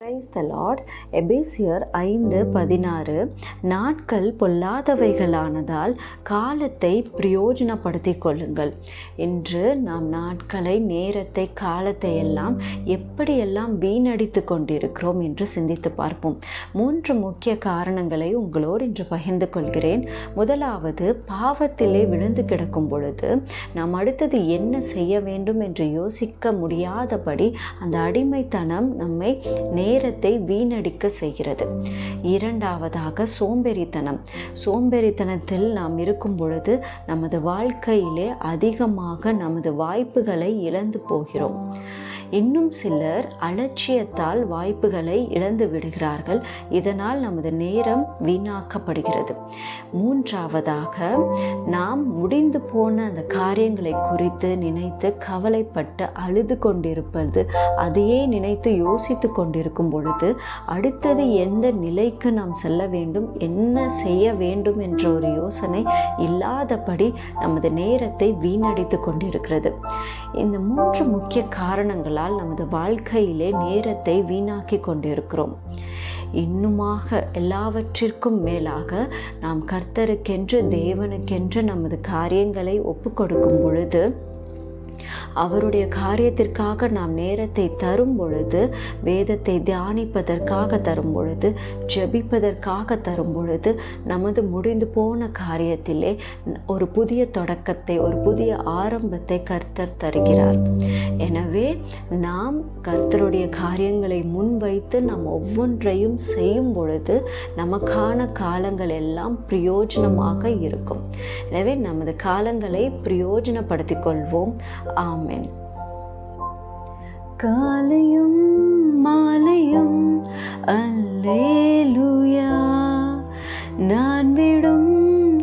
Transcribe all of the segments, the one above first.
Praise the Lord. எபேசியர் 5:16 நாட்கள் பொல்லாதவைகளானதால் காலத்தை பிரயோஜனப்படுத்திக் கொள்ளுங்கள். இன்று நாம் நாட்களை, நேரத்தை, காலத்தை எல்லாம் எப்படியெல்லாம் வீணடித்து கொண்டிருக்கிறோம் என்று சிந்தித்து பார்ப்போம். 3 முக்கிய காரணங்களை உங்களோடு இன்று பகிர்ந்து கொள்கிறேன். முதலாவது, பாவத்திலே விழுந்து கிடக்கும் பொழுது நாம் அடுத்தது என்ன செய்ய வேண்டும் என்று யோசிக்க முடியாதபடி அந்த அடிமைத்தனம் நம்மை நேரத்தை வீணடிக்க செய்கிறது. இரண்டாவதாக, சோம்பேறித்தனத்தில் நாம் இருக்கும் பொழுது நமது வாழ்க்கையிலே அதிகமாக நமது வாய்ப்புகளை இழந்து போகிறோம். இன்னும் சிலர் அலட்சியத்தால் வாய்ப்புகளை இழந்து விடுகிறார்கள். இதனால் நமது நேரம் வீணாக்கப்படுகிறது. மூன்றாவதாக, நாம் முடிந்து போன அந்த காரியங்களை குறித்து நினைத்து கவலைப்பட்டு அழுது கொண்டிருப்பது, அதையே நினைத்து யோசித்து கொண்டிருக்கும் பொழுது அடுத்தது எந்த நிலைக்கு நாம் செல்ல வேண்டும், என்ன செய்ய வேண்டும் என்ற ஒரு யோசனை இல்லாதபடி நமது நேரத்தை வீணடித்து கொண்டிருக்கிறது. இந்த 3 முக்கிய காரணங்களால் நமது வாழ்க்கையிலே நேரத்தை வீணாக்கி கொண்டிருக்கிறோம். இன்னுமாக எல்லாவற்றிற்கும் மேலாக நாம் கர்த்தருக்கென்று, தேவனுக்கென்று நமது காரியங்களை ஒப்பு கொடுக்கும் பொழுது, அவருடைய காரியத்திற்காக நாம் நேரத்தை தரும் பொழுது, வேதத்தை தியானிப்பதற்காக தரும் பொழுது, ஜெபிப்பதற்காக தரும் பொழுது, நமது முடிந்து போன காரியத்திலே ஒரு புதிய தொடக்கத்தை, ஒரு புதிய ஆரம்பத்தை கர்த்தர் தருகிறார். எனவே நாம் கர்த்தருடைய காரியங்களை முன்வைத்து நாம் ஒவ்வொன்றையும் செய்யும் பொழுது நமக்கான காலங்கள் எல்லாம் பிரயோஜனமாக இருக்கும். எனவே நமது காலங்களை பிரயோஜனப்படுத்திக் கொள்வோம். ஆமென். காலையும் மாலையும் அல்லேலூயா, நான் விடும்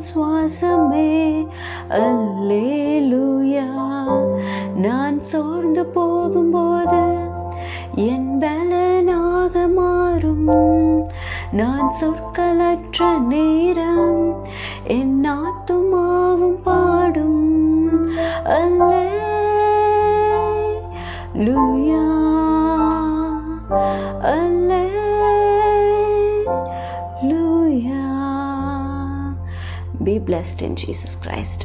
சுவாசமே அல்லேலூயா, நான் சோர்ந்து போகும்போது என் பலனாக மாறும், நான் சொற்களற்ற நேரம் என் ஆத்துமாவும் பாடும் அல்லேலூயா, அல்லேலூயா. Be blessed in Jesus Christ.